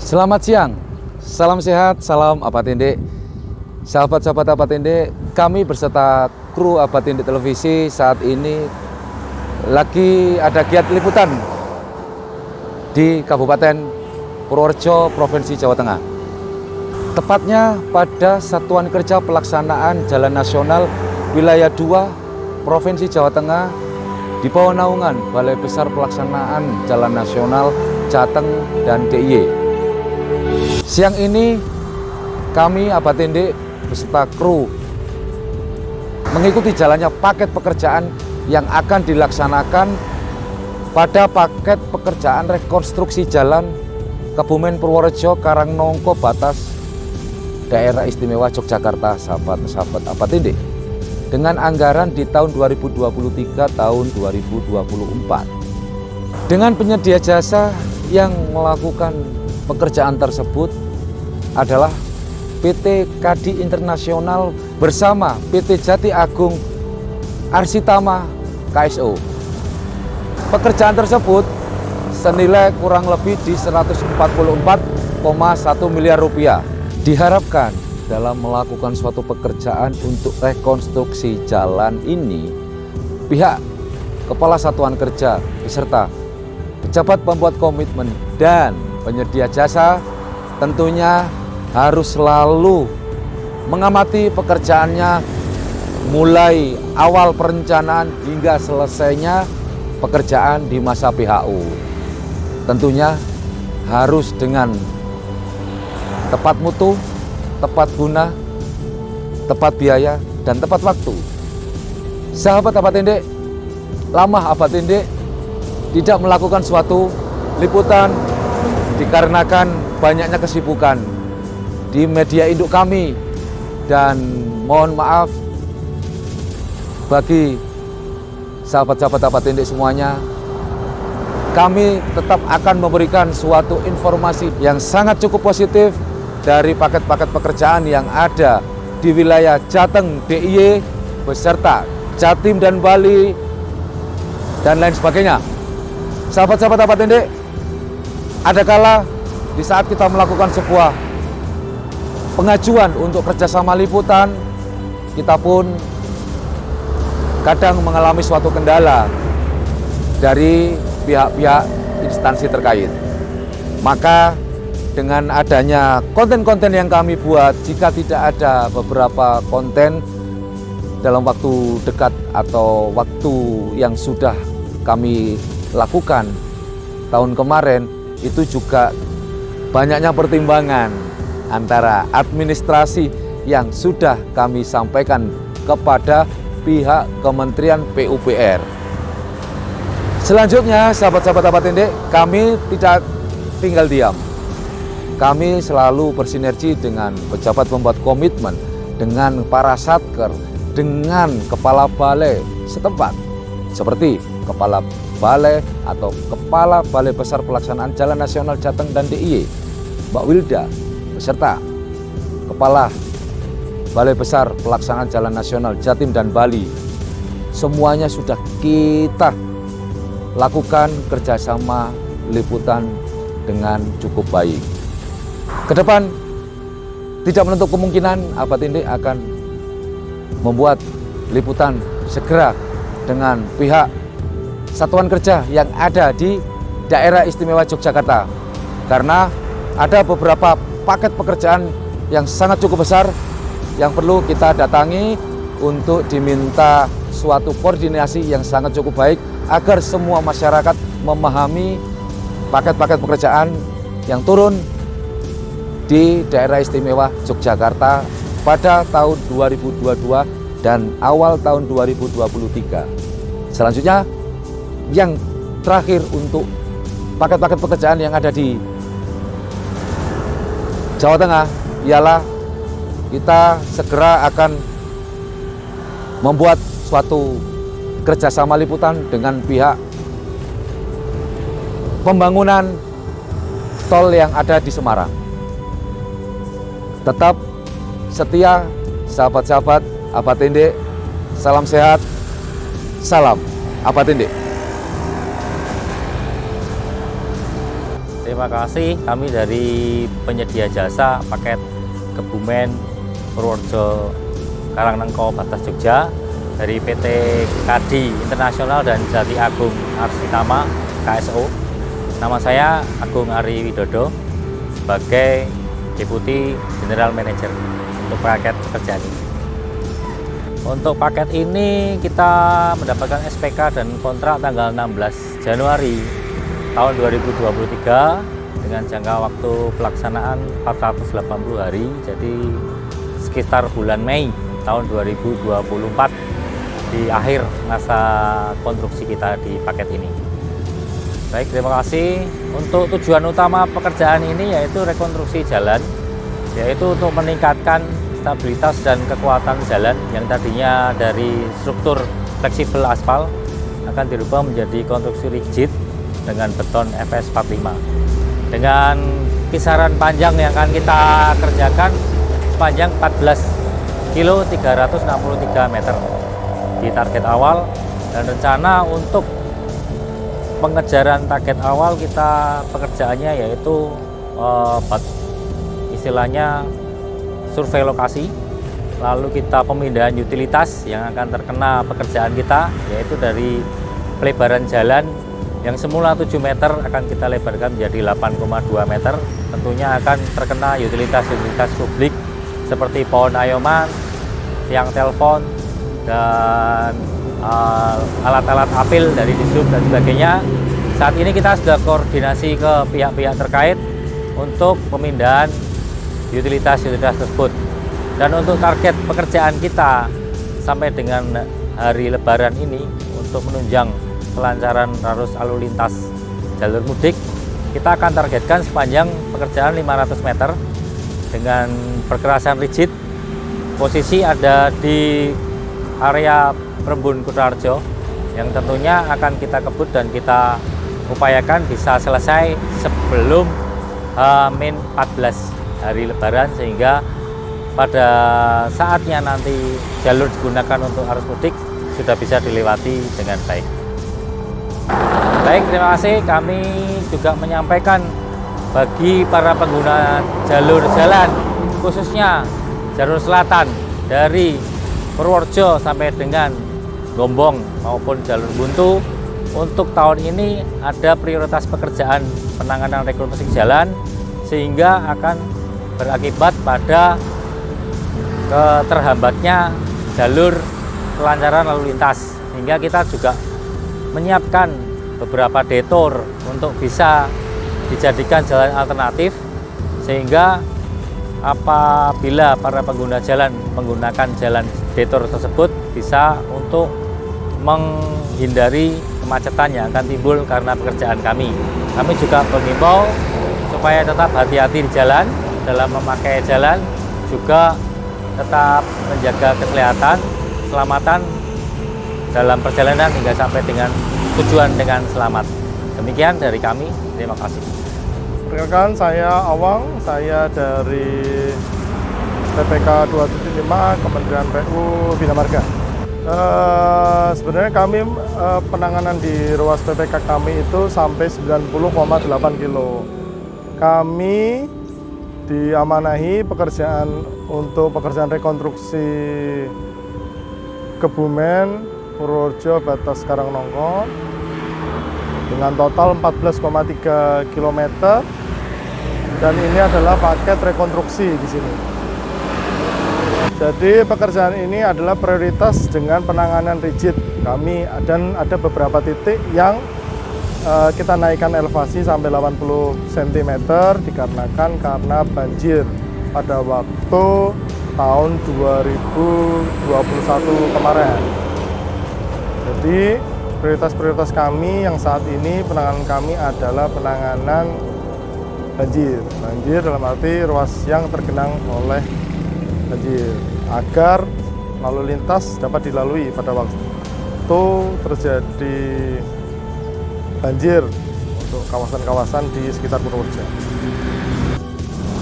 Selamat siang, salam sehat, salam Apatindek. Sahabat-sahabat Apatindek, kami beserta kru Apatindek Televisi saat ini lagi ada giat liputan di Kabupaten Purworejo, Provinsi Jawa Tengah. Tepatnya pada Satuan Kerja Pelaksanaan Jalan Nasional Wilayah 2 Provinsi Jawa Tengah di bawah naungan Balai Besar Pelaksanaan Jalan Nasional Jateng dan DIY. Siang ini kami Apatindek beserta kru mengikuti jalannya paket pekerjaan yang akan dilaksanakan pada paket pekerjaan rekonstruksi jalan Kebumen Purworejo Karangnongko batas Daerah Istimewa Yogyakarta, sahabat-sahabat Apatindek, dengan anggaran di tahun 2023 tahun 2024. Dengan penyedia jasa yang melakukan pekerjaan tersebut adalah PT Kadi Internasional bersama PT Jati Agung Arsitama KSO. Pekerjaan tersebut senilai kurang lebih di 144,1 miliar rupiah. Diharapkan dalam melakukan suatu pekerjaan untuk rekonstruksi jalan ini, pihak Kepala Satuan Kerja beserta pejabat pembuat komitmen dan penyedia jasa tentunya harus selalu mengamati pekerjaannya mulai awal perencanaan hingga selesainya pekerjaan di masa PHU. Tentunya harus dengan tepat mutu, tepat guna, tepat biaya, dan tepat waktu. Sahabat Apatindek, lama Apatindek tidak melakukan suatu liputan dikarenakan banyaknya kesibukan di media induk kami, dan mohon maaf bagi sahabat-sahabat Apatindek semuanya. Kami tetap akan memberikan suatu informasi yang sangat cukup positif dari paket-paket pekerjaan yang ada di wilayah Jateng, DIY, beserta Jatim dan Bali, dan lain sebagainya. Sahabat-sahabat Apatindek, adakala di saat kita melakukan sebuah pengajuan untuk kerjasama liputan, kita pun kadang mengalami suatu kendala dari pihak-pihak instansi terkait. Maka dengan adanya konten-konten yang kami buat, jika tidak ada beberapa konten dalam waktu dekat atau waktu yang sudah kami lakukan tahun kemarin, itu juga banyaknya pertimbangan antara administrasi yang sudah kami sampaikan kepada pihak Kementerian PUPR. Selanjutnya, sahabat-sahabat Apatindek, kami tidak tinggal diam. Kami selalu bersinergi dengan pejabat pembuat komitmen, dengan para satker, dengan kepala balai setempat, seperti kepala balai atau kepala Balai Besar Pelaksanaan Jalan Nasional Jateng dan DIY, Mbak Wilda, beserta kepala Balai Besar Pelaksanaan Jalan Nasional Jatim dan Bali. Semuanya sudah kita lakukan kerjasama liputan dengan cukup baik. Kedepan tidak menutup kemungkinan Apatindek akan membuat liputan segera dengan pihak satuan kerja yang ada di Daerah Istimewa Yogyakarta, karena ada beberapa paket pekerjaan yang sangat cukup besar yang perlu kita datangi untuk diminta suatu koordinasi yang sangat cukup baik agar semua masyarakat memahami paket-paket pekerjaan yang turun di Daerah Istimewa Yogyakarta pada tahun 2022 dan awal tahun 2023. Selanjutnya, yang terakhir untuk paket-paket pekerjaan yang ada di Jawa Tengah ialah kita segera akan membuat suatu kerjasama liputan dengan pihak pembangunan tol yang ada di Semarang. Tetap setia sahabat-sahabat Apatindek, salam sehat, salam Apatindek. terima kasih. Kami dari penyedia jasa paket Kebumen, Purworejo, Karangnengko, Batas Jogja, dari PT Kadi Internasional dan Jati Agung Arsitama KSO. Nama saya Agung Ari Widodo sebagai Deputi General Manager untuk paket pekerjaan ini. Untuk paket ini kita mendapatkan SPK dan kontrak tanggal 16 Januari tahun 2023 dengan jangka waktu pelaksanaan 480 hari, jadi sekitar bulan Mei tahun 2024 di akhir masa konstruksi kita di paket ini. Baik, terima kasih. Untuk tujuan utama pekerjaan ini yaitu rekonstruksi jalan, yaitu untuk meningkatkan stabilitas dan kekuatan jalan yang tadinya dari struktur fleksibel aspal akan dirubah menjadi konstruksi rigid dengan beton FS 45 dengan kisaran panjang yang akan kita kerjakan sepanjang 14 kilo 363 meter di target awal, dan rencana untuk pengejaran target awal kita pekerjaannya yaitu istilahnya survei lokasi, lalu kita pemindahan utilitas yang akan terkena pekerjaan kita, yaitu dari pelebaran jalan yang semula 7 meter akan kita lebarkan menjadi 8,2 meter. Tentunya akan terkena utilitas-utilitas publik seperti pohon ayoman, tiang telepon, dan alat-alat apil dari Disub dan sebagainya. Saat ini kita sudah koordinasi ke pihak-pihak terkait untuk pemindahan utilitas-utilitas tersebut. Dan untuk target pekerjaan kita sampai dengan hari Lebaran ini untuk menunjang kelancaran arus lalu lintas jalur mudik, kita akan targetkan sepanjang pekerjaan 500 meter dengan perkerasan rigid. Posisi ada di area Perembun Kutoarjo yang tentunya akan kita kebut dan kita upayakan bisa selesai sebelum H-14 hari Lebaran, sehingga pada saatnya nanti jalur digunakan untuk arus mudik sudah bisa dilewati dengan baik. Baik, terima kasih. Kami juga menyampaikan bagi para pengguna jalur jalan, khususnya jalur selatan dari Purworejo sampai dengan Gombong maupun jalur buntu, untuk tahun ini ada prioritas pekerjaan penanganan rekonstruksi jalan sehingga akan berakibat pada terhambatnya jalur kelancaran lalu lintas, sehingga kita juga menyiapkan beberapa detour untuk bisa dijadikan jalan alternatif, sehingga apabila para pengguna jalan menggunakan jalan detour tersebut bisa untuk menghindari kemacetan yang akan timbul karena pekerjaan kami. Kami juga mengimbau supaya tetap hati-hati di jalan dalam memakai jalan, juga tetap menjaga kesehatan, keselamatan dalam perjalanan hingga sampai dengan tujuan dengan selamat. Demikian dari kami, terima kasih. Perkenalkan, saya Awang, saya dari PPK 275 Kementerian PU Bina Marga. Sebenarnya kami penanganan di ruas PPK kami itu sampai 90,8 kilo. Kami diamanahi untuk pekerjaan rekonstruksi Kebumen, Purworejo, Batas Karangnengko dengan total 14,3 km, dan ini adalah paket rekonstruksi di sini. Jadi pekerjaan ini adalah prioritas dengan penanganan rigid kami, dan ada beberapa titik yang kita naikkan elevasi sampai 80 cm dikarenakan karena banjir pada waktu tahun 2021 kemarin. Jadi prioritas-prioritas kami yang saat ini penanganan kami adalah penanganan banjir. Banjir dalam arti ruas yang tergenang oleh banjir, agar lalu lintas dapat dilalui pada waktu terjadi banjir untuk kawasan-kawasan di sekitar Purworejo.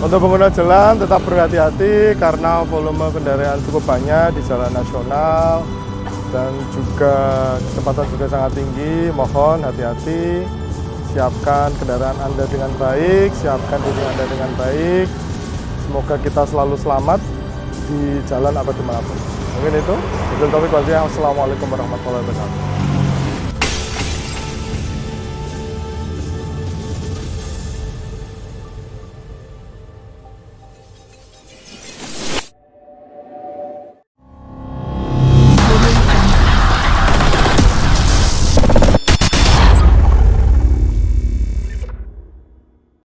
Untuk pengguna jalan tetap berhati-hati karena volume kendaraan cukup banyak di jalan nasional dan juga kecepatan juga sangat tinggi. Mohon hati-hati siapkan kendaraan Anda dengan baik, siapkan diri Anda dengan baik. Semoga kita selalu selamat di jalan apa dimanapun. Mungkin itu. Assalamualaikum warahmatullahi wabarakatuh.